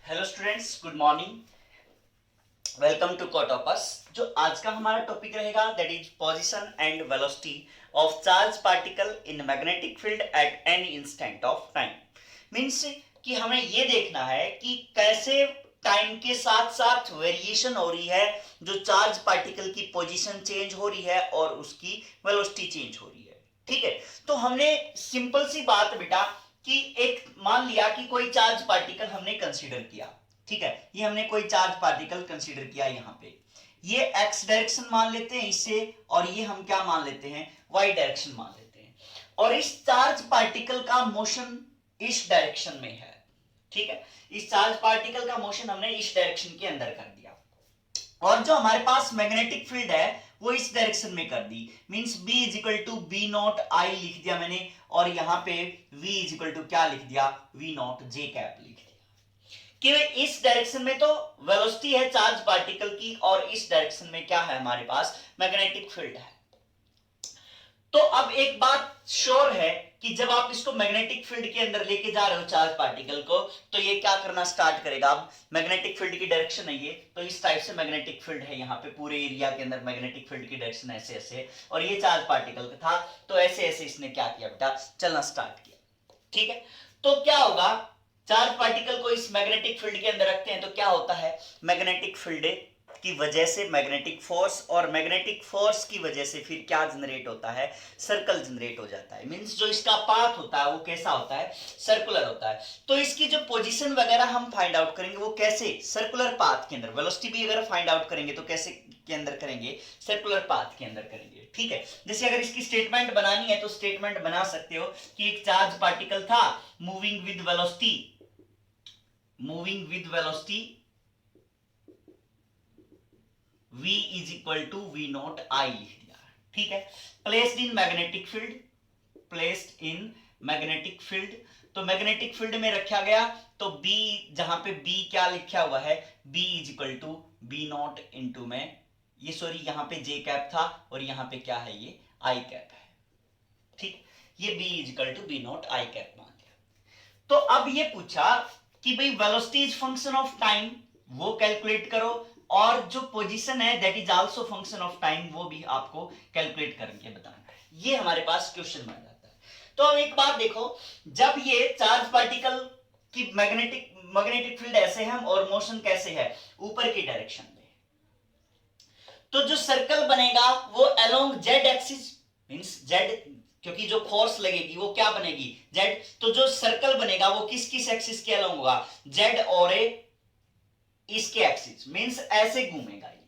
Hello students, good morning. Welcome to कोटोपस। जो आज का हमारा टॉपिक रहेगा that is position and velocity of charge particle in magnetic field at any instant of time. Means कि हमें ये देखना है कि कैसे टाइम के साथ साथ वेरिएशन हो रही है, जो चार्ज पार्टिकल की पोजीशन चेंज हो रही है और उसकी वेलोसिटी चेंज हो रही है। ठीक है, तो हमने सिंपल सी बात बेटा कि एक मान लिया कि कोई चार्ज पार्टिकल हमने कंसीडर किया। ठीक है, ये हमने कोई चार्ज पार्टिकल कंसीडर किया, यहां पे ये एक्स डायरेक्शन मान लेते हैं इससे, और ये हम क्या मान लेते हैं, वाई डायरेक्शन मान लेते हैं। और इस चार्ज पार्टिकल का मोशन इस डायरेक्शन में है। ठीक है, इस चार्ज पार्टिकल का मोशन हमने इस डायरेक्शन के अंदर कर दिया, और जो हमारे पास मैग्नेटिक फील्ड है वो इस डायरेक्शन में कर दी। Means B is equal to B naught I लिख दिया मैंने, और यहां पे V इज इक्वल टू क्या लिख दिया, V नॉट जे कैप लिख दिया। कि इस डायरेक्शन में तो वेलोसिटी है चार्ज पार्टिकल की, और इस डायरेक्शन में क्या है, हमारे पास मैग्नेटिक फील्ड है। तो अब एक बात श्योर है कि जब आप इसको मैग्नेटिक फील्ड के अंदर लेके जा रहे हो चार्ज पार्टिकल को, तो ये क्या करना स्टार्ट करेगा। अब मैग्नेटिक फील्ड की डायरेक्शन है ये, तो इस टाइप से मैग्नेटिक फील्ड है, यहाँ पे पूरे एरिया के अंदर मैग्नेटिक फील्ड की डायरेक्शन ऐसे ऐसे, और ये चार्ज पार्टिकल का था, तो ऐसे ऐसे इसने क्या किया बेटा, चलना स्टार्ट किया। ठीक है, तो क्या होगा, चार्ज पार्टिकल को इस मैग्नेटिक फील्ड के अंदर रखते हैं तो क्या होता है, मैग्नेटिक फील्ड की वजह से मैग्नेटिक फोर्स, और मैग्नेटिक फोर्स की वजह से फिर क्या जनरेट होता है, सर्कल जनरेट हो जाता है। मींस जो इसका पाथ होता है वो कैसा होता है, सर्कुलर होता है। तो इसकी जो पोजीशन वगैरह हम फाइंड आउट करेंगे वो कैसे, सर्कुलर पाथ के अंदर। वेलोसिटी भी अगर फाइंड आउट करेंगे तो कैसे के अंदर करेंगे, सर्कुलर पाथ के अंदर करेंगे। ठीक है, जैसे अगर इसकी स्टेटमेंट बनानी है तो स्टेटमेंट बना सकते हो कि एक चार्ज पार्टिकल था moving with velocity V is equal to V naught I लिख दिया। ठीक है, placed in magnetic field, placed in magnetic field, तो मैग्नेटिक फील्ड में रखा गया, तो B, जहां पे B क्या लिखा हुआ है, B is equal to B naught into में, ये सॉरी यहां पे J कैप था और यहां पे क्या है, ये I कैप है। ठीक, ये B is equal to B naught I cap मान दिया। तो अब ये पूछा कि भाई velocity is function of time, वो कैलकुलेट करो, और जो पोजीशन है that is also function of time, वो भी आपको कैलकुलेट करके बताना है। ये हमारे पास क्वेश्चन बन जाता है। तो अब एक बात देखो, जब ये चार्ज पार्टिकल की मैग्नेटिक फील्ड ऐसे है और मोशन कैसे है, ऊपर की डायरेक्शन में, तो जो सर्कल बनेगा वो along Z axis, means Z, क्योंकि जो फोर्स लगेगी वो क्या बनेगी, जेड, तो जो सर्कल बनेगा वो किस किस एक्सिस के अलोंग होगा, जेड और इसके एक्सिस, मींस ऐसे घूमेगा ये,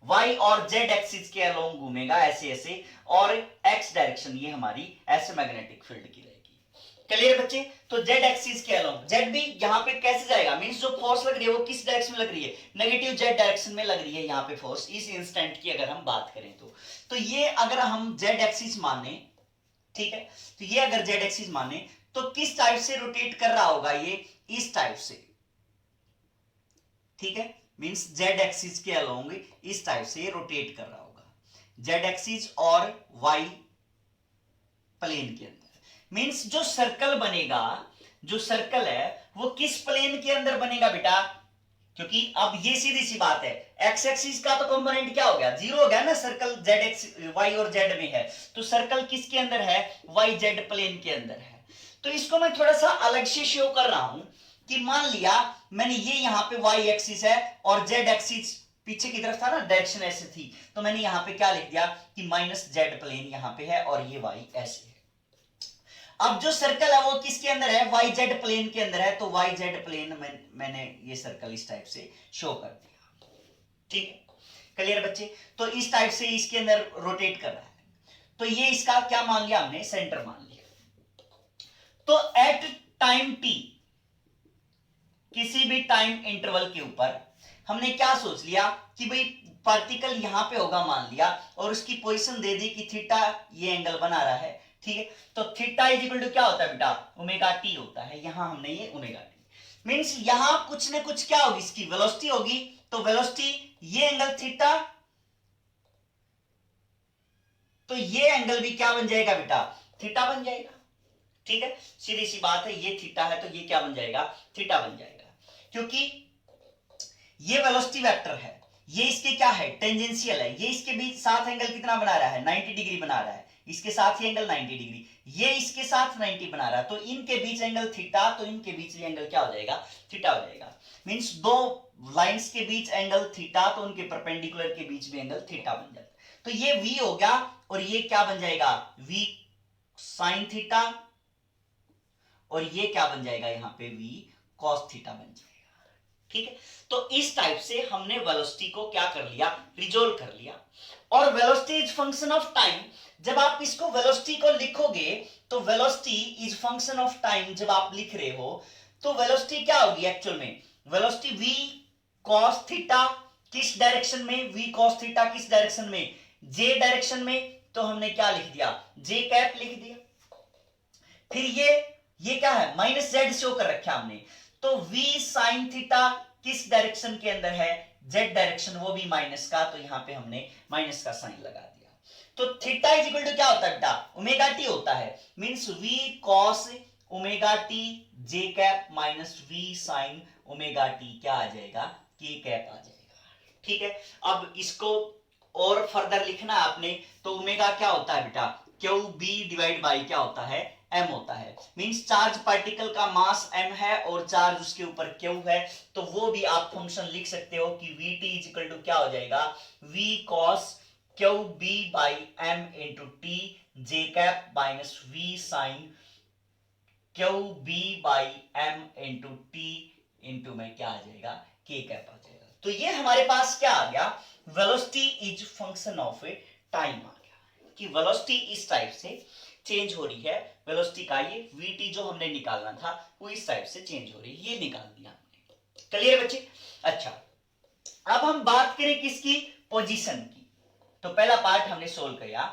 वाई और जेड एक्सिस के अलोंग घूमेगा ऐसे ऐसे, और एक्स डायरेक्शन ये हमारी ऐसे मैग्नेटिक फील्ड की रहेगी। क्लियर बच्चे, तो जेड एक्सिस के अलोंग, जेड भी यहाँ पे कैसे जाएगा, मींस जो फोर्स लग रही है वो किस डायरेक्शन में लग रही है, नेगेटिव जेड डायरेक्शन में लग रही है यहाँ पे फोर्स, इस इंस्टेंट की अगर हम बात करें तो ये अगर हम जेड एक्सिस माने, ठीक है, तो ये अगर जेड एक्सिस माने तो किस टाइप से रोटेट कर रहा होगा, ये इस टाइप से। ठीक है, मींस जेड एक्सिस के अलोंग इस टाइप से रोटेट कर रहा होगा, जेड एक्सिस और वाई प्लेन के अंदर। मींस जो सर्कल बनेगा, जो सर्कल है वो किस प्लेन के अंदर बनेगा बेटा, क्योंकि अब ये सीधी सी बात है, एक्स एक्सिस का तो कंपोनेंट क्या हो गया, जीरो हो गया ना, सर्कल जेड एक्स वाई और जेड में है, तो सर्कल किसके अंदर है, वाई जेड प्लेन के अंदर है। तो इसको मैं थोड़ा सा अलग से शो कर रहा हूं कि मान लिया मैंने ये यहां पे वाई एक्सिस है और जेड एक्सिस पीछे की तरफ था ना, डायरेक्शन ऐसे थी, तो मैंने यहां पे क्या लिख दिया कि माइनस जेड प्लेन यहां पे है और ये वाई ऐसे है। अब जो सर्कल है वो किसके अंदर है, वाई जेड प्लेन के अंदर है, तो वाई जेड प्लेन में मैंने ये सर्कल इस टाइप से शो कर दिया। ठीक है, क्लियर बच्चे, तो इस टाइप से इसके अंदर रोटेट कर रहा है, तो ये इसका क्या मान लिया हमने, सेंटर मान लिया। तो एट टाइम टी, किसी भी टाइम इंटरवल के ऊपर हमने क्या सोच लिया कि भाई पार्टिकल यहां पे होगा मान लिया, और उसकी पोजीशन दे दी कि थीटा ये एंगल बना रहा है। ठीक है, तो थीटा इज इक्वल टू क्या होता है बेटा, ओमेगा टी होता है, यहां हमने ये ओमेगा टी, मींस यहां कुछ ना कुछ क्या होगी, इसकी वेलोसिटी होगी, तो वेलोसिटी ये एंगल थीटा, तो ये एंगल भी क्या बन जाएगा बेटा, थीटा बन जाएगा। ठीक है, सीधी सी बात है, ये थीटा है तो ये क्या बन जाएगा, थीटा बन जाएगा। क्योंकि ये वेलोसिटी वेक्टर है, ये इसके क्या है, टेंजेंशियल है, ये इसके बीच साथ एंगल कितना बना रहा है, 90 डिग्री बना रहा है, इसके साथ ही एंगल 90 डिग्री, ये इसके साथ 90 बना रहा है, तो इनके बीच एंगल थीटा, तो इनके बीच भी एंगल क्या हो जाएगा, थीटा हो जाएगा। मींस दो लाइंस के बीच एंगल थीटा, तो उनके परपेंडिकुलर के बीच भी एंगल थीटा बन जाता है। तो ये v हो गया, और ये क्या बन जाएगा, v साइन थीटा, और ये क्या बन जाएगा यहां पे v cos थीटा बन जाएगा। ठीक है, तो इस टाइप से हमने वेलोसिटी को क्या कर लिया, रिजोल्व कर लिया। और velocity is function of time, जब आप इसको वेलोसिटी को लिखोगे तो velocity is function of time जब आप लिख रहे हो, तो वेलोसिटी क्या होगी एक्चुअल में, वेलोसिटी v cos थीटा किस डायरेक्शन में, v cos थीटा किस डायरेक्शन में, j डायरेक्शन में, तो हमने क्या लिख दिया, j कैप लिख दिया। फिर ये क्या है, माइनस जेड शो कर रखा हमने, तो v साइन थीटा किस डायरेक्शन के अंदर है, z डायरेक्शन, वो भी माइनस का, तो यहां पे हमने माइनस का साइन लगा दिया। तो थीटा इज इक्वल टू क्या होता है बेटा, ओमेगा टी होता है, means v cos omega T j cap minus v sign omega T क्या आ जाएगा, k कैप आ जाएगा। ठीक है, अब इसको और फर्दर लिखना आपने, तो ओमेगा क्या होता है बेटा, क्यू बी डिवाइड बाई क्या होता है, m होता है। मींस चार्ज पार्टिकल का मास m है और चार्ज उसके ऊपर q है, तो वो भी आप फंक्शन लिख सकते हो कि vt इज इक्वल टू क्या हो जाएगा, v cos Q B by m into T j cap minus v sine Q B by m into T into में क्या आ जाएगा, k कैप आ जाएगा। तो ये हमारे पास क्या आ गया, velocity is function of time आ गया, कि वेलोसिटी इस टाइप से चेंज हो रही है, वेलोसिटी का ये vt जो हमने निकालना था वो इस टाइप से चेंज हो रही है, ये निकाल दिया हमने। क्लियर बच्चे? अच्छा, अब हम बात करें किसकी, पोजीशन की। तो पहला पार्ट हमने सोल्व किया,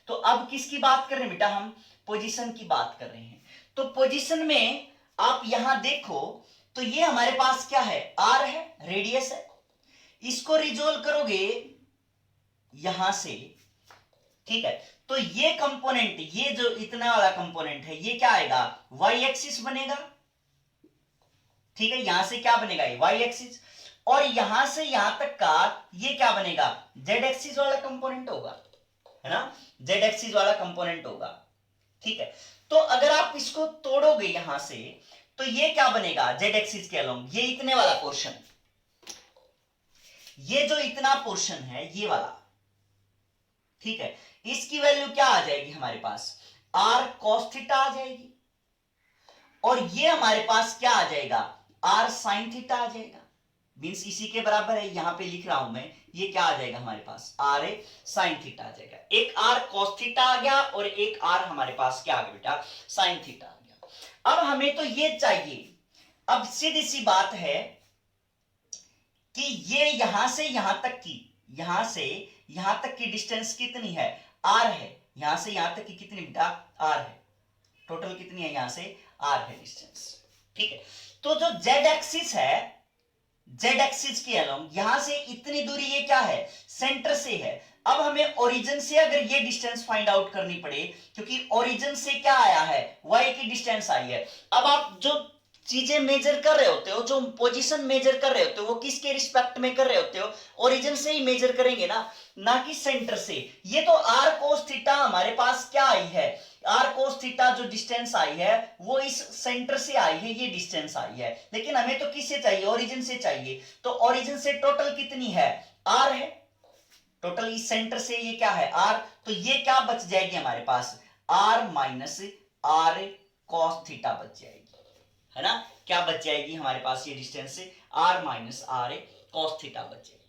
तो अब किसकी बात कर रहे हैं बेटा, हम पोजीशन की बात कर रहे हैं। तो पोजीशन में आप यहां देखो, तो ये हमारे पास क्या है, r है, रेडियस है, इसको रिजोल्व करोगे यहां से, ठीक है, तो ये कंपोनेंट, ये जो इतना वाला कंपोनेंट है, ये क्या आएगा, वाई एक्सिस बनेगा। ठीक है, यहां से क्या बनेगा, ये वाई एक्सिस, और यहां से यहां तक का ये क्या बनेगा, जेड एक्सिस वाला कंपोनेंट होगा, है ना, जेड एक्सिस वाला कंपोनेंट होगा। ठीक है, तो अगर आप इसको तोड़ोगे यहां से, तो ये क्या बनेगा, जेड एक्सिस के अलोंग ये इतने वाला पोर्शन, ये जो इतना पोर्शन है ये वाला, ठीक है, इसकी वैल्यू क्या आ जाएगी हमारे पास, r cos थीटा आ जाएगी, और ये हमारे पास क्या आ जाएगा, r sin थीटा आ जाएगा। मींस इसी के बराबर है, यहां पे लिख रहा हूं मैं, ये क्या आ जाएगा हमारे पास, r sin थीटा आ जाएगा। एक r cos थीटा आ गया और एक r हमारे पास क्या आ गया बेटा, sin थीटा आ गया। अब हमें तो ये चाहिए, अब सीधी सी बात है कि ये यहां से यहां तक की, यहां से यहां तक की डिस्टेंस कितनी है, r है, यहां से यहां तक की कितनी बेटा, r है, टोटल कितनी है, यहां से r है डिस्टेंस। ठीक है, तो जो z एक्सिस है, z एक्सिस के अलोंग यहां से इतनी दूरी ये क्या है, सेंटर से है। अब हमें ओरिजिन से अगर ये डिस्टेंस फाइंड आउट करनी पड़े, क्योंकि ओरिजिन से क्या आया है, y की डिस्टेंस आई है। अब आप जो चीजें मेजर कर रहे होते हो, जो पोजीशन मेजर कर रहे होते हो, वो किसके रिस्पेक्ट में कर रहे होते हो, ओरिजिन से ही मेजर करेंगे ना कि सेंटर से। ये तो r cos थीटा हमारे पास क्या आई है, r cos थीटा जो डिस्टेंस आई है वो इस सेंटर से आई है, ये डिस्टेंस आई है, लेकिन हमें तो किससे चाहिए, ओरिजिन से चाहिए। तो ओरिजिन से टोटल कितनी है, r है, टोटल इस सेंटर से ये क्या है, r, तो ये क्या बच जाएगी हमारे पास, r minus r cos theta बच जाएगी, है ना, क्या बच जाएगी हमारे पास, ये डिस्टेंस से r minus r cos theta बच जाएगी।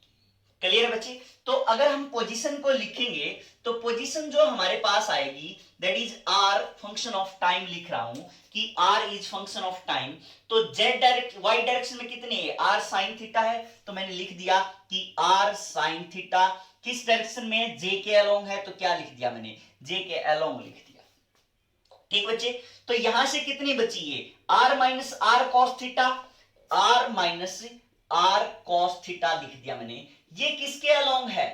क्लियर बच्चे? तो अगर हम पोजीशन को लिखेंगे, तो पोजीशन जो हमारे पास आएगी that is r function of time, लिख रहा हूं कि r is function of time. तो z डायरेक्ट y डायरेक्शन में कितनी है, r sin थीटा है, तो मैंने लिख दिया कि r sin थीटा किस डायरेक्शन में, j के अलोंग है, तो क्या लिख दिया मैंने, j के अलोंग लिख दिया। ठीक बच्चे, तो यहां से कितनी बची है, r minus r cos theta, r minus r cos theta लिख दिया मैंने। ये किसके अलोंग है,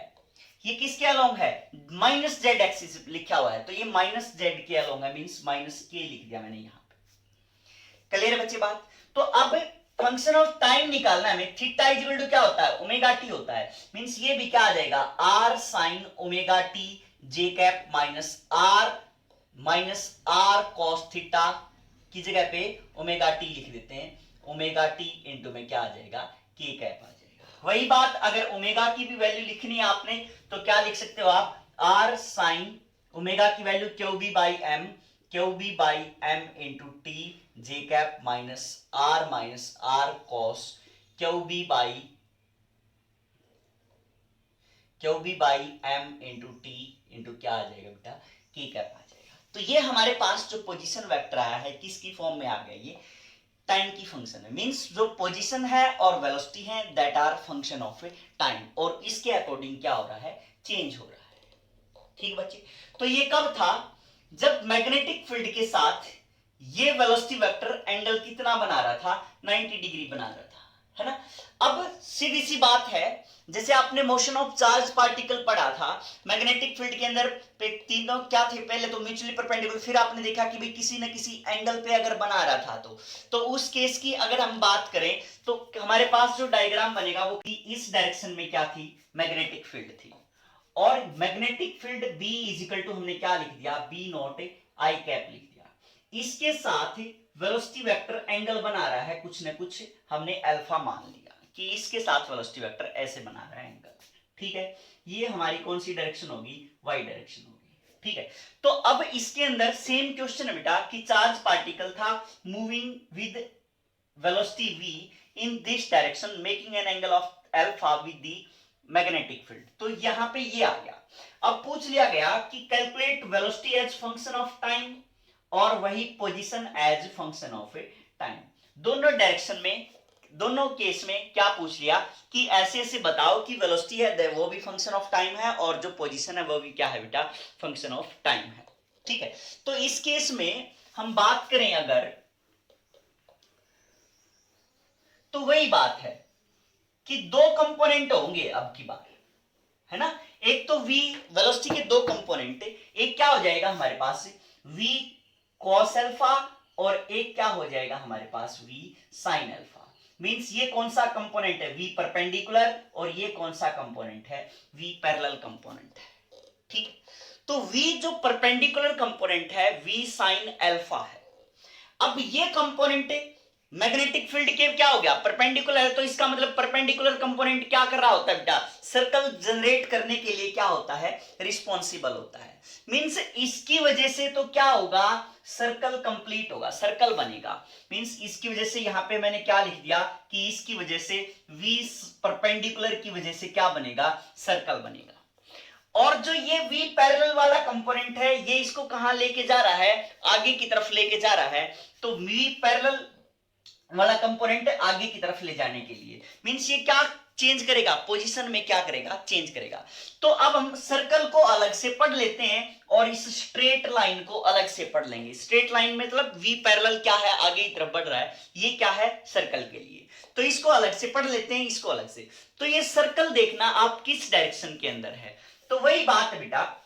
ये किसके अलोंग है, माइनस जेड एक्सिस लिखा हुआ है, तो ये माइनस जेड के अलोंग है, मींस माइनस के लिख दिया मैंने यहां पे। क्लियर बच्चे बात? तो अब फंक्शन ऑफ टाइम निकालना है हमें, थीटा इज इक्वल टू क्या होता है, ओमेगा टी होता है। मींस ये भी क्या आ जाएगा, R sine omega T J cap minus R cos theta की जगह पे ओमेगा टी लिख देते हैं, ओमेगा टी इंटू में क्या आ जाएगा, के कैप आ जाएगा। वही बात अगर ओमेगा की भी वैल्यू लिखनी है आपने तो क्या लिख सकते हो आप, आर साइन ओमेगा की value Q B by M into T J cap minus R cos Q B by M into T into क्या आ जाएगा बेटा, के कैप आ जाएगा। तो ये हमारे पास जो पोजीशन वेक्टर आया है किसकी फॉर्म में आ गया, ये टाइम की फंक्शन है। मींस जो पोजीशन है और वेलोसिटी है that are function of time, और इसके अकॉर्डिंग क्या हो रहा है, चेंज हो रहा है। ठीक बच्चे, तो ये कब था, जब मैग्नेटिक फील्ड के साथ ये वेलोसिटी वेक्टर एंगल कितना बना रहा था, 90 डिग्री बना रहा था, है ना। अब सीधी सी बात है, जैसे आपने मोशन ऑफ चार्ज पार्टिकल पढ़ा था, मैग्नेटिक फील्ड के अंदर तीनों क्या थे, पहले तो म्यूचुअली परपेंडिकुलर, फिर आपने देखा कि भाई किसी न किसी एंगल पे अगर बना रहा था तो उस केस की अगर हम बात करें तो हमारे पास जो डायग्राम बनेगा वो इस डायरेक्शन में क्या थी, मैग्नेटिक फील्ड थी, और magnetic field B is equal to हमने क्या लिख दिया, B नॉट आई कैप लिख दिया। इसके साथ वेलोसिटी वेक्टर एंगल बना रहा है कुछ न कुछ, हमने अल्फा मान लिया कि इसके साथ वेलोसिटी वेक्टर ऐसे बना रहा है एंगल। ठीक है, ये हमारी कौन सी डायरेक्शन होगी, वाई डायरेक्शन होगी। ठीक है, तो अब इसके अंदर सेम क्वेश्चन है बेटा कि चार्ज पार्टिकल था moving with velocity v in this direction making an angle of alpha with the magnetic field. तो यहां पे ये आ गया। अब पूछ लिया गया कि calculate velocity as function of time और वही position as function of time. दोनों डायरेक्शन में, दोनों केस में क्या पूछ लिया कि ऐसे ऐसे बताओ कि वेलोसिटी है वो भी फंक्शन ऑफ टाइम है और जो पोजीशन है वो भी क्या है बेटा, फंक्शन ऑफ टाइम है। ठीक है, तो इस केस में हम बात करें अगर, तो वही बात है कि दो कंपोनेंट होंगे अब की बार, है ना। एक तो v वेलोसिटी के दो कंपोनेंट, एक क्या हो जाएगा हमारे पास v cos अल्फा और एक क्या हो जाएगा हमारे पास v sin अल्फा। मींस ये कौन सा कंपोनेंट है, v परपेंडिकुलर, और ये कौन सा कंपोनेंट है, v पैरेलल कंपोनेंट है। ठीक, तो v जो परपेंडिकुलर कंपोनेंट है v sin अल्फा है। अब ये कंपोनेंट मैग्नेटिक फील्ड के क्या हो गया, परपेंडिकुलर है, तो इसका मतलब परपेंडिकुलर कंपोनेंट क्या कर रहा होता है बेटा, सर्कल जनरेट करने के लिए क्या होता है, रिस्पॉन्सिबल होता है। मींस इसकी वजह से तो क्या होगा, सर्कल कंप्लीट होगा, सर्कल बनेगा। मींस इसकी वजह से यहां पे मैंने क्या लिख दिया कि इसकी वजह से v परपेंडिकुलर की वजह से क्या बनेगा, सर्कल बनेगा। और जो ये v पैरेलल वाला कंपोनेंट है ये इसको कहां लेके जा रहा है, आगे की तरफ लेके जा रहा है। तो v पैरेलल वाला कंपोनेंट आगे की तरफ ले जाने के लिए मींस ये क्या चेंज करेगा, पोजीशन में क्या करेगा, चेंज करेगा। तो अब हम सर्कल को अलग से पढ़ लेते हैं और इस स्ट्रेट लाइन को अलग से पढ़ लेंगे। स्ट्रेट लाइन मतलब v पैरेलल क्या है, आगे की तरफ बढ़ रहा है, ये क्या है, सर्कल के लिए। तो इसको अलग से पढ़ लेते हैं, इसको अलग से। तो ये सर्कल देखना आप किस डायरेक्शन के अंदर है, तो वही बात है बेटा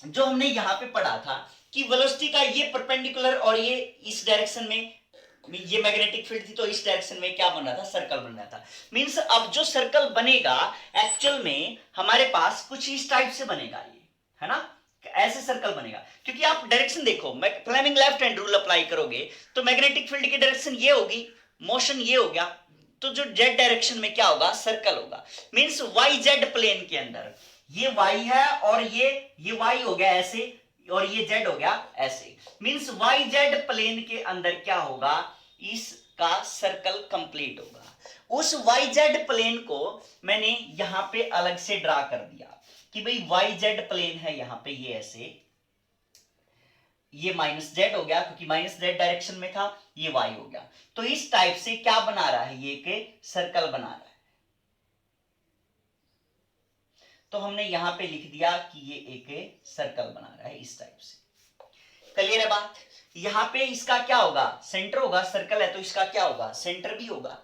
जो हमने यहां पे पढ़ा था कि वेलोसिटी का ये परपेंडिकुलर और ये इस डायरेक्शन में, ये मैग्नेटिक फील्ड थी तो इस डायरेक्शन में क्या बन रहा था, सर्कल बन रहा था। मींस अब जो सर्कल बनेगा एक्चुअल में हमारे पास कुछ इस टाइप से बनेगा, ये है ना, ऐसे सर्कल बनेगा। क्योंकि आप डायरेक्शन देखो, Fleming left hand rule apply करोगे तो मैग्नेटिक फील्ड की डायरेक्शन ये होगी, मोशन ये हो गया, तो जो जेड डायरेक्शन में क्या होगा, सर्कल होगा। मींस वाई जेड प्लेन के अंदर ये y है और ये y हो गया ऐसे और ये z हो गया ऐसे। मींस वाई जेड प्लेन के अंदर क्या होगा, इसका सर्कल कंप्लीट होगा। उस वाई जेड प्लेन को मैंने यहां पे अलग से ड्रा कर दिया कि भाई वाई जेड प्लेन है यहां पे, ये ऐसे, ये माइनस जेड हो गया क्योंकि माइनस जेड डायरेक्शन में था, ये y हो गया। तो इस टाइप से क्या बना रहा है, ये एक सर्कल बना रहा है। तो हमने यहां पे लिख दिया कि ये एक सर्कल बना रहा है इस टाइप से। क्लियर है बात। यहां पे इसका क्या होगा, सेंटर होगा, सर्कल है तो इसका क्या होगा, सेंटर भी होगा।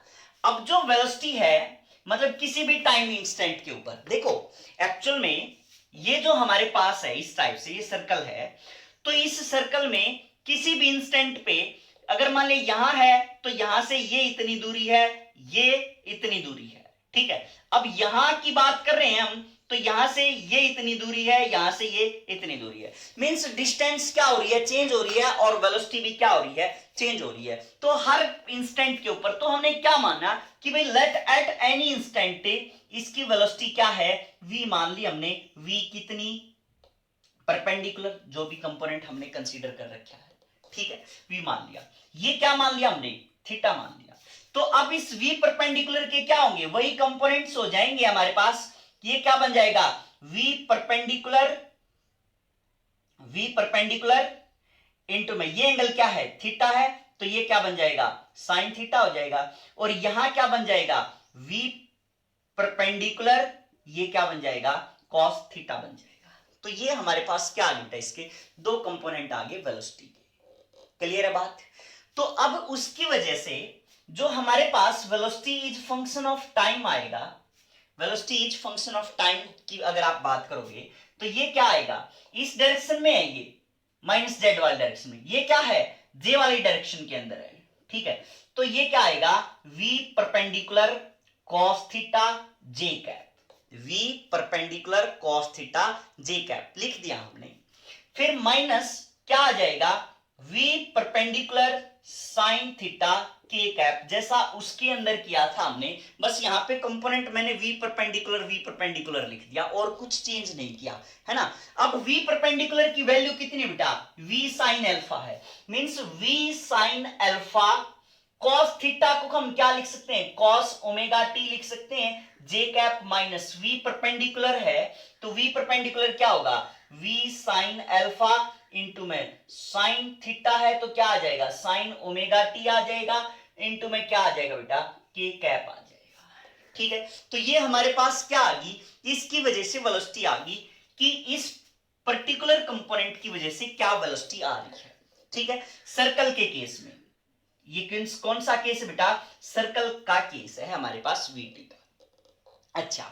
अब जो वेलोसिटी है मतलब किसी भी टाइम इंस्टेंट के ऊपर देखो, एक्चुअल में ये जो हमारे पास है इस टाइप से ये सर्कल है, तो इस सर्कल में किसी भी इंस्टेंट पे अगर मान ली यहां है तो यहां से ये इतनी दूरी है, ये इतनी दूरी है, ठीक है। अब यहां की बात कर रहे हैं हम, तो यहां से ये इतनी दूरी है, यहां से ये इतनी दूरी है, मींस डिस्टेंस क्या हो रही है, चेंज हो रही है, और वेलोसिटी भी क्या हो रही है, चेंज हो रही है। तो हर इंस्टेंट के ऊपर तो हमने क्या माना कि भाई लेट एट एनी इंस्टेंट इसकी वेलोसिटी क्या है, v मान ली हमने, v कितनी, परपेंडिकुलर जो भी कंपोनेंट हमने कंसीडर कर रखा है, ठीक है, v मान लिया, ये क्या मान लिया हमने, थीटा मान लिया। तो अब इस v परपेंडिकुलर के क्या होंगे, वही कंपोनेंट्स हो जाएंगे हमारे पास, ये क्या बन जाएगा, v परपेंडिकुलर इनटू में ये एंगल क्या है, थीटा है, तो ये क्या बन जाएगा, साइन थीटा हो जाएगा, और यहां क्या बन जाएगा, v परपेंडिकुलर, ये क्या बन जाएगा, cos थीटा बन जाएगा। तो ये हमारे पास क्या आ गया, इसके दो कंपोनेंट आ गए वेलोसिटी के, क्लियर है बात। तो अब उसकी वजह से जो हमारे पास velocity is function of time आएगा, velocity is function of time की अगर आप बात करोगे तो ये क्या आएगा, इस डायरेक्शन में है, ये माइनस जेड वाली डायरेक्शन में, ये क्या है, जे वाली डायरेक्शन के अंदर है, ठीक है। तो ये क्या आएगा, v perpendicular cos theta J cap, v perpendicular cos theta J cap लिख दिया हमने। फिर माइनस क्या आ जाएगा, v perpendicular sine theta K cap, जैसा उसके अंदर किया था हमने, बस यहां पे कंपोनेंट मैंने v परपेंडिकुलर लिख दिया और कुछ चेंज नहीं किया, है ना। अब v परपेंडिकुलर की वैल्यू कितनी बेटा, v साइन अल्फा है, means v sine alpha cos theta को हम क्या लिख सकते हैं, cos ओमेगा t लिख सकते हैं, j cap minus v perpendicular है, तो v परपेंडिकुलर क्या होगा, v साइन अल्फा इंटू में साइन थीटा है, तो क्या आ जाएगा, साइन ओमेगा टी आ जाएगा, इंटू में क्या आ जाएगा बेटा, k कैप आ जाएगा, ठीक है। तो ये हमारे पास क्या आ गई, इसकी वजह से वेलोसिटी आ गई कि इस पर्टिकुलर कंपोनेंट की वजह से क्या वेलोसिटी आ रही है, ठीक है। सर्कल के केस में ये कौन सा केस है बेटा, सर्कल का केस है हमारे पास वीटी का। अच्छा,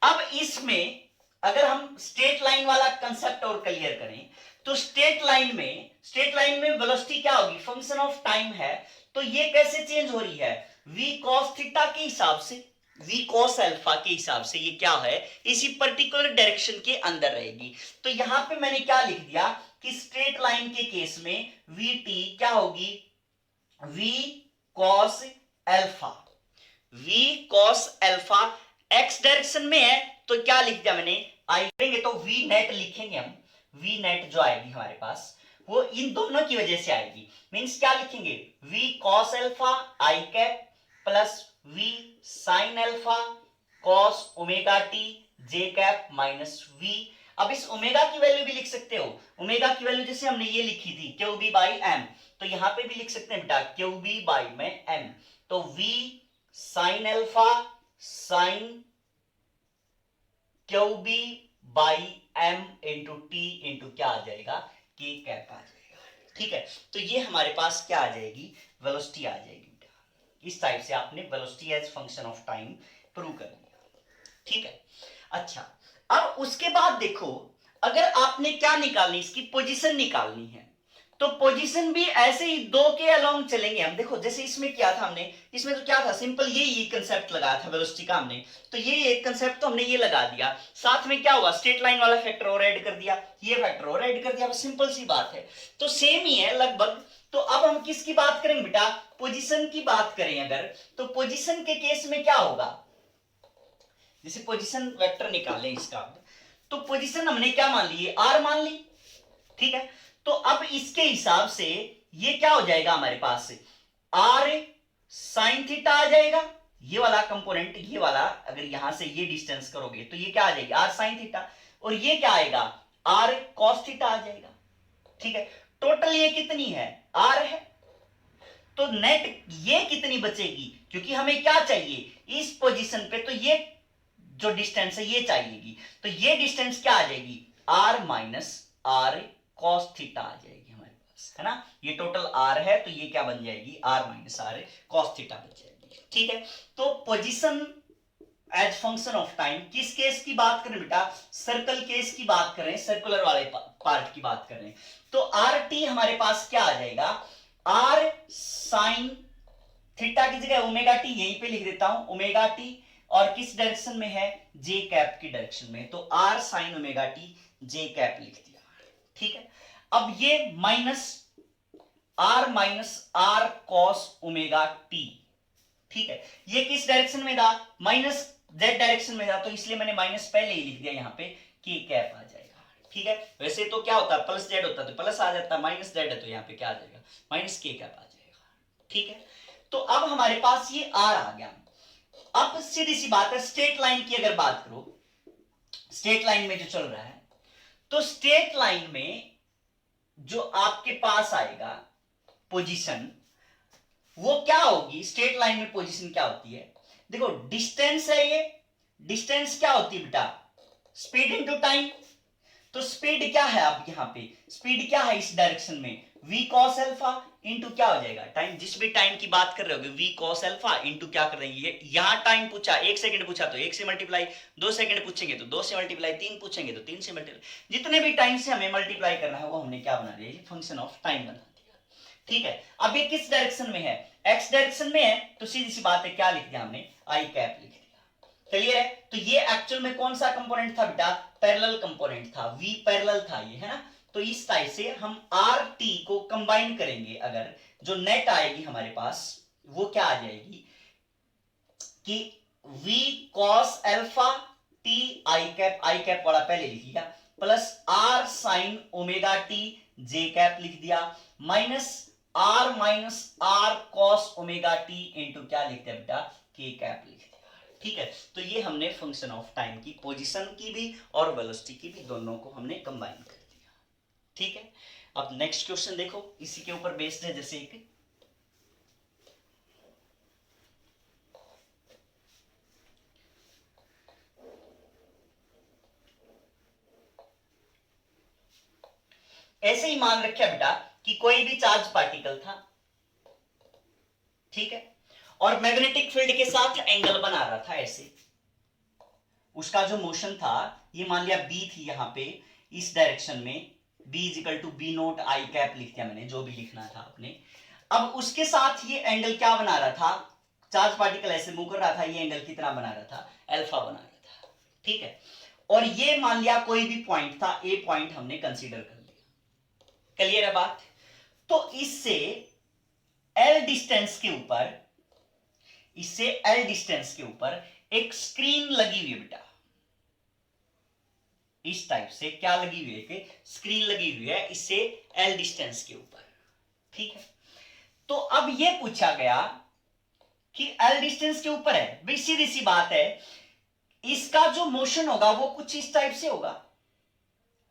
अब इसमें अगर हम स्ट्रेट लाइन वाला कंसेप्ट और क्लियर करें, तो स्ट्रेट लाइन में वेलोसिटी क्या होगी, फंक्शन ऑफ टाइम है, तो ये कैसे चेंज हो रही है, v cos थीटा के हिसाब से, v cos अल्फा के हिसाब से ये क्या है, इसी पर्टिकुलर डायरेक्शन के अंदर रहेगी। तो यहां पे मैंने क्या लिख दिया कि स्ट्रेट लाइन के केस में vt क्या होगी, v cos alpha x direction में है, तो क्या लिख दिया मैंने, आई करेंगे तो v नेट लिखेंगे हम, v नेट जो आएगी हमारे पास वो इन दोनों की वजह से आएगी, मींस क्या लिखेंगे, v cos alpha I cap plus v sin alpha cos omega t j cap minus v। अब इस ओमेगा की वैल्यू भी लिख सकते हो, ओमेगा की वैल्यू जैसे हमने ये लिखी थी QB बाई m, तो यहां पे भी लिख सकते हैं बेटा QB बाई में m, तो v sin alpha sin QB by m into T into क्या आ जाएगा, k कैप आ जाएगा, ठीक है। तो ये हमारे पास क्या आ जाएगी, वेलोसिटी आ जाएगी। इस टाइप से आपने velocity as function of time prove कर लिया, ठीक है। अच्छा, अब उसके बाद देखो, अगर आपने क्या निकालनी, इसकी पोजीशन निकालनी है, तो पोजीशन भी ऐसे ही दो के अलोंग चलेंगे हम। देखो जैसे इसमें क्या था हमने, इसमें तो क्या था, सिंपल ये कंसेप्ट लगाया था वेलोसिटी का हमने, तो ये एक कंसेप्ट तो हमने ये लगा दिया, साथ में क्या हुआ, स्ट्रेट लाइन वाला फैक्टर और ऐड कर दिया, ये फैक्टर और ऐड कर दिया, बस सिंपल सी बात है। तो सेम ही है लगभग। तो अब हम किसकी बात करेंगे बेटा, पोजीशन की बात करें अगर, तो पोजीशन के केस में क्या होगा, जैसे पोजीशन वेक्टर निकालें इसका, तो पोजीशन हमने क्या मान ली, आर मान ली, ठीक है। तो अब इसके हिसाब से ये क्या हो जाएगा हमारे पास, आर साइन थीटा आ जाएगा, ये वाला कंपोनेंट, ये वाला अगर यहां से ये डिस्टेंस करोगे तो ये क्या आ जाएगी, आर साइन थीटा, और ये क्या आएगा, आर कॉस थीटा आ जाएगा, ठीक है। टोटल ये कितनी है, आर है, तो नेट ये कितनी बचेगी, क्योंकि हमें क्या चाहिए इस पोजीशन पे, तो ये जो डिस्टेंस है ये चाहिएगी, तो ये डिस्टेंस क्या आ जाएगी, R minus R cos theta आ जाएगी हमारे पास, है ना। ये टोटल आर है, तो ये क्या बन जाएगी, R minus R cos theta बन जाएगी, ठीक है। तो position as function of time, किस केस की बात करें बेटा, सर्कल केस की बात करें, सर्कुलर वाले पार्ट की बात करें, तो आर टी हमारे पास क्या आ जाएगा, आर साइन थीटा की जगह ओमेगा टी यहीं पे लिख देता हूं, ओमेगा टी, और किस डायरेक्शन में है, जे कैप की डायरेक्शन में, तो R sine omega T J cap लिख दिया। ठीक है, अब ये minus R cos omega T, ठीक है, ये किस डायरेक्शन में था, माइनस जेड डायरेक्शन में था, तो इसलिए मैंने माइनस पहले ही लिख दिया यहाँ पे, के कैप आ जाएगा। ठीक है, वैसे तो क्या होता है, प्लस जेड होता तो प्लस आ जाता, माइनस जेड है तो यहाँ पे क्या आ जाएगा, माइनस के कैप आ जाएगा। ठीक है, तो अब हमारे पास ये आर आ गया। अब सीधी सी बात है, स्ट्रेट लाइन की अगर बात करो, स्ट्रेट लाइन में जो चल रहा है, तो स्ट्रेट लाइन में जो आपके पास आएगा पोजीशन, वो क्या होगी, स्ट्रेट लाइन में पोजीशन क्या होती है, देखो डिस्टेंस है ये, डिस्टेंस क्या होती है बेटा, स्पीड इनटू टाइम, तो स्पीड क्या है, अब यहां पे स्पीड क्या है इस डायरेक्शन में, v cos अल्फा इंटू क्या हो जाएगा टाइम, जिस भी टाइम की बात कर रहे हो v cos अल्फा इंटू क्या कर देंगे, यहां टाइम पूछा 1 सेकंड पूछा तो 1 से मल्टीप्लाई, 2 सेकंड पूछेंगे तो 2 से मल्टीप्लाई, 3 पूछेंगे तो 3 से मल्टीप्लाई, जितने भी टाइम से हमें मल्टीप्लाई करना है वो हमने क्या बना दिया, ये फंक्शन ऑफ टाइम बना दिया। ठीक है, अब ये किस डायरेक्शन में है, x डायरेक्शन में है, तो सीधी सी बात है क्या लिख दिया हमने, आई कैप लिख दिया। क्लियर है, तो ये एक्चुअल में कौन सा कंपोनेंट था बेटा, पैरेलल कंपोनेंट था, v पैरेलल था ये, है ना, तो इस टाइप से हम आर टी को कंबाइन करेंगे, अगर जो नेट आएगी हमारे पास वो क्या आ जाएगी कि v cos alpha T I cap वाला पहले लिख लिया, plus R sine omega T J cap लिख दिया, minus R cos omega T into क्या लिख दिया बेटा, के कैप लिख दिया। ठीक है, तो ये हमने फंक्शन ऑफ टाइम की, पोजीशन की भी और वेलोसिटी की भी, दोनों को हमने कंबाइन कर दिया। ठीक है, अब नेक्स्ट क्वेश्चन देखो, इसी के ऊपर बेस्ड है, जैसे एक ऐसे ही मान रखा बेटा कि कोई भी चार्ज पार्टिकल था, ठीक है, और मैग्नेटिक फील्ड के साथ एंगल बना रहा था ऐसे, उसका जो मोशन था ये मान लिया बी थी यहां पे इस डायरेक्शन में, b is equal to B naught I cap लिख दिया मैंने, जो भी लिखना था आपने। अब उसके साथ ये एंगल क्या बना रहा था, चार्ज पार्टिकल ऐसे मूव कर रहा था, ये एंगल कितना बना रहा था, अल्फा बना रहा था। ठीक है, और ये मान लिया कोई भी पॉइंट था, ए पॉइंट हमने कंसीडर कर लिया। क्लियर है बात, तो इससे एल डिस्टेंस के ऊपर, इससे एल डिस्टेंस के ऊपर एक स्क्रीन लगी हुई है बेटा, इस टाइप से क्या लगी हुई है कि स्क्रीन लगी हुई है इससे एल डिस्टेंस के ऊपर। ठीक है, तो अब ये पूछा गया कि एल डिस्टेंस के ऊपर है, भाई सीधी सी बात है, इसका जो मोशन होगा वो कुछ इस टाइप से होगा,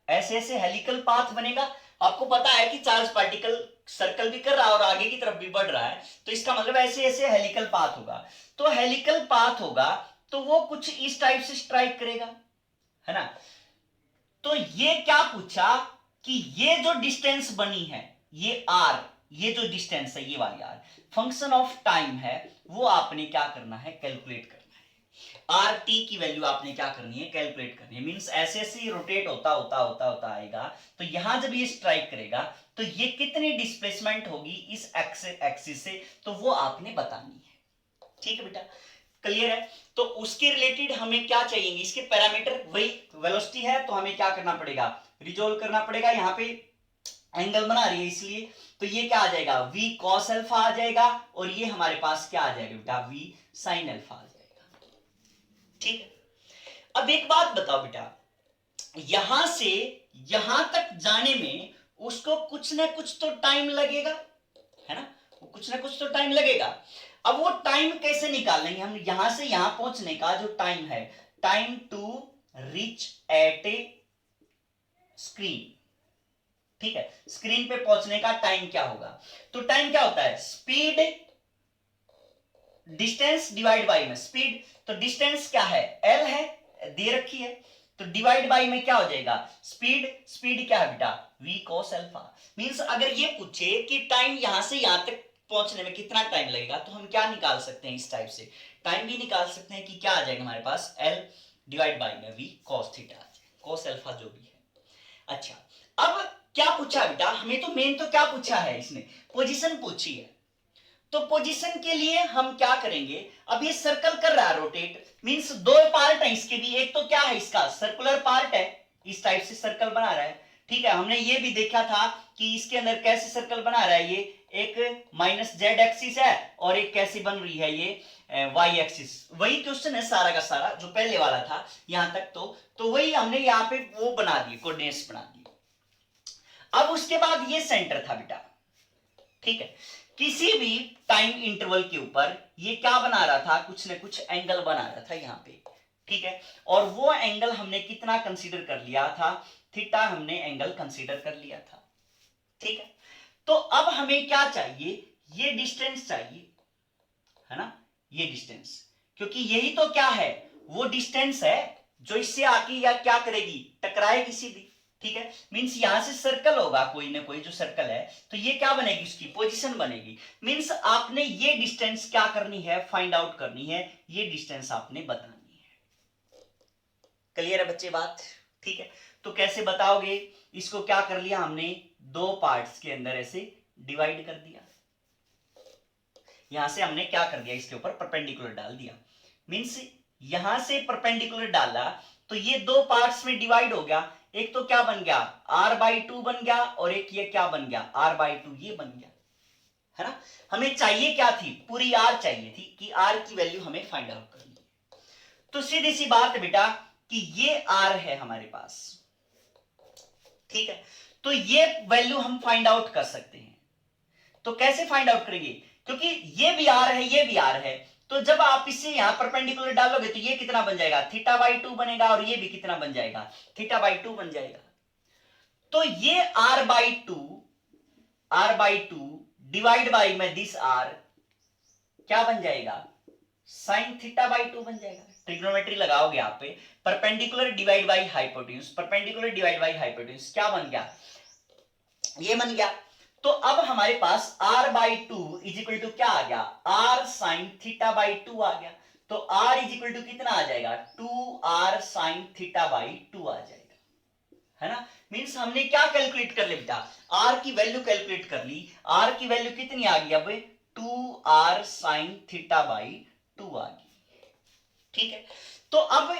ऐसे ऐसे हेलिकल पाथ बनेगा। आपको पता है कि चार्ज पार्टिकल सर्कल भी कर रहा है और आगे की तरफ भी बढ़ रहा है, तो इसका मतलब ऐसे ऐसे हेलिकल पाथ होगा, तो हेलिकल पाथ होगा तो वो कुछ इस टाइप से स्ट्राइक करेगा, है ना। तो ये क्या पूछा कि ये जो डिस्टेंस बनी है, ये आर, ये जो डिस्टेंस है ये वाली आर, फंक्शन ऑफ टाइम है, वो आपने क्या करना है, कैलकुलेट करना है। आर टी की वैल्यू आपने क्या करनी है, कैलकुलेट करनी है, मींस ऐसे ऐसे रोटेट होता होता होता होता आएगा, तो यहां जब ये स्ट्राइक करेगा तो ये कितनी डिस्प्लेसमेंट होगी इस एक्सिस से, तो वो आपने बतानी है। ठीक है बेटा, क्लियर है, तो उसके रिलेटेड हमें क्या चाहिए, इसके पैरामीटर, वही वेलोसिटी है तो हमें क्या करना पड़ेगा, रिजोल्व करना पड़ेगा, यहाँ पे एंगल बना रही है इसलिए, तो ये क्या आ जाएगा, v cos अल्फा आ जाएगा, और ये हमारे पास क्या आ जाएगा बेटा, v sin अल्फा आ जाएगा। ठीक है, अब एक बात बताओ बेटा, यहां से यहां तक जाने में उसको कुछ ना कुछ तो टाइम लगेगा, है ना, कुछ ना कुछ तो टाइम लगेगा। अब वो टाइम कैसे निकाल लेंगे हम, यहां से यहां पहुंचने का जो टाइम है, time to reach at a screen, ठीक है, स्क्रीन पे पहुंचने का टाइम क्या होगा, तो टाइम क्या होता है, स्पीड डिस्टेंस डिवाइड बाई में स्पीड, तो डिस्टेंस क्या है, एल है, दे रखी है, तो डिवाइड बाई में क्या हो जाएगा, स्पीड, स्पीड क्या है बेटा, v cos अल्फा। मींस अगर ये पूछे कि टाइम यहां से यहां तक पहुंचने में कितना टाइम लगेगा, तो हम क्या निकाल सकते हैं, इस टाइप से टाइम भी निकाल सकते हैं कि क्या आ जाएगा हमारे पास, एल डिवाइड बाई में v cos थीटा आ जाएगा, cos अल्फा जो भी है। अच्छा, अब क्या पूछा बेटा, हमें तो मेन तो क्या पूछा है इसने, पोजीशन पूछी है। तो पोजीशन के लिए हम क्या करेंगे, अब ये सर्कल कर रहा है रोटेट, मींस दो पार्ट है इसके भी, एक तो क्या है इसका सर्कुलर पार्ट है, इस टाइप से सर्कल बना रहा है, ठीक है। हमने ये भी देखा था कि इसके अंदर कैसे सर्कल बना रहा है, ये एक माइनस जेड एक्सिस है और एक कैसी बन रही है ये वाई एक्सिस। वही क्वेश्चन है सारा का सारा जो पहले वाला था यहां तक, तो वही हमने यहाँ पे वो बना दिए, कोऑर्डिनेट्स बना दिए। अब उसके बाद ये सेंटर था बेटा, ठीक है। किसी भी टाइम इंटरवल के ऊपर ये क्या बना रहा था, कुछ ना कुछ एंगल बना रहा था यहाँ पे, ठीक है। और वो एंगल हमने कितना कंसीडर कर लिया था, थीटा हमने एंगल कंसीडर कर लिया था, ठीक है। तो अब हमें क्या चाहिए, ये डिस्टेंस चाहिए, है ना, ये डिस्टेंस, क्योंकि यही तो क्या है, वो डिस्टेंस है जो इससे आके या क्या करेगी, टकराएगी सीधी, ठीक है। मींस यहां से सर्कल होगा कोई ना कोई जो सर्कल है, तो ये क्या बनेगी, उसकी पोजीशन बनेगी। मींस आपने ये डिस्टेंस क्या करनी है, फाइंड आउट करनी है, ये डिस्टेंस आपने बतानी है। क्लियर है बच्चे बात, ठीक है। तो कैसे बताओगे, इसको क्या कर लिया हमने, दो पार्ट्स के अंदर ऐसे डिवाइड कर दिया, यहां से हमने क्या कर दिया, इसके ऊपर परपेंडिकुलर डाल दिया, मींस यहां से परपेंडिकुलर डाला तो ये दो पार्ट्स में डिवाइड हो गया, एक तो क्या बन गया r/2 बन गया और एक ये क्या बन गया r/2, ये बन गया, है ना। हमें चाहिए क्या थी, पूरी r चाहिए थी कि r की वैल्यू हमें फाइंड आउट करनी है। तो सीधी सी बात है बेटा कि ये r है हमारे पास, ठीक है। तो ये वैल्यू हम फाइंड आउट कर सकते हैं। तो कैसे फाइंड आउट करेंगे, क्योंकि ये भी r है ये भी r है, तो जब आप इसे यहां परपेंडिकुलर डालोगे तो ये कितना बन जाएगा, θ/2 बनेगा, और ये भी कितना बन जाएगा, θ/2 बन जाएगा। तो ये r/2 डिवाइड बाई में दिस r क्या बन जाएगा, sin θ/2 बन जाएगा। ट्रिग्नोमेट्री लगाओगे आप पे, perpendicular divide by hypotenuse, perpendicular divide by hypotenuse क्या बन गया, ये बन गया। तो अब हमारे पास r/2 इज इक्वल टू क्या आ गया, r sin θ/2 आ गया। तो r इज इक्वल टू कितना आ जाएगा, 2r sin θ/2 आ जाएगा, है ना। मींस हमने क्या कैलकुलेट कर लिया बेटा, r की वैल्यू कैलकुलेट कर ली, r की वैल्यू कितनी आ गई, अब 2r sin θ/2 आ गई, ठीक है। तो अब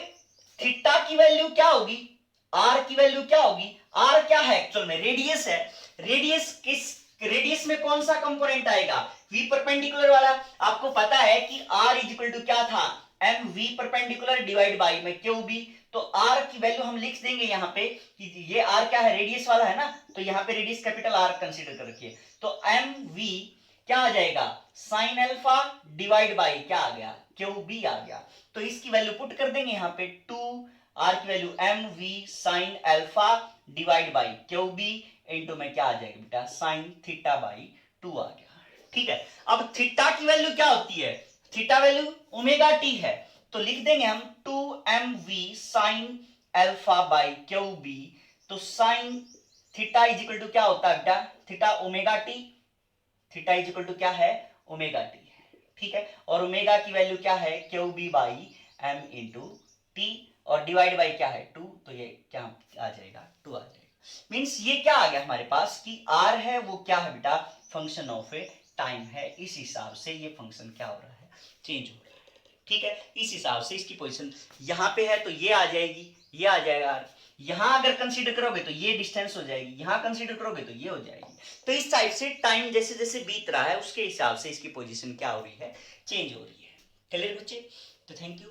थीटा की वैल्यू क्या होगी, r की वैल्यू क्या होगी, r क्या है एक्चुअल में, रेडियस है, रेडियस में कौन सा कंपोनेंट आएगा, v परपेंडिकुलर वाला। आपको पता है कि r इज इक्वल टू क्या था, M V perpendicular divide by में क्यू बी। तो r की वैल्यू हम लिख देंगे यहाँ पे कि ये r क्या है, रेडियस वाला है ना, तो यहाँ पे रेडियस कैपिटल R कंसीडर कर रखिए। तो एम वी क्या आ जाएगा, साइन अल्फा डिवाइड बाई क्या आ गया, क्यू बी आ गया। तो इसकी वैल्यू पुट कर देंगे यहाँ पे, 2r की value M V sine alpha divide by Q B into में क्या आ जाएगा बेटा, साइन θ/2 आ गया, ठीक है। अब थीटा की वैल्यू क्या होती है, थीटा वैल्यू ओमेगा टी है, तो लिख देंगे हम 2mv sine alpha by Q B. तो sine theta is equal to क्या होता है बेटा, theta omega T, theta is equal to क्या है, ओमेगा टी, ठीक है। और ओमेगा की वैल्यू क्या है, Q B by M into T, और डिवाइड बाई क्या है 2, तो ये क्या आ जाएगा, 2 आ जाएगा। मींस ये क्या आ गया हमारे पास कि r है वो क्या है बेटा, फंक्शन ऑफ ए टाइम है, इस हिसाब से ये फंक्शन क्या हो रहा है, चेंज हो रहा है, ठीक है। इस हिसाब से इसकी पोजीशन यहां पे है तो ये आ जाएगी, ये आ जाएगा r, यहां अगर कंसीडर करोगे तो ये डिस्टेंस हो जाएगी, यहां कंसीडर करोगे तो ये हो जाएगी। तो इस टाइप से टाइम जैसे जैसे बीत रहा है उसके हिसाब से इसकी पोजीशन क्या हो रही है, चेंज हो रही है। क्लियर बच्चे, तो थैंक यू।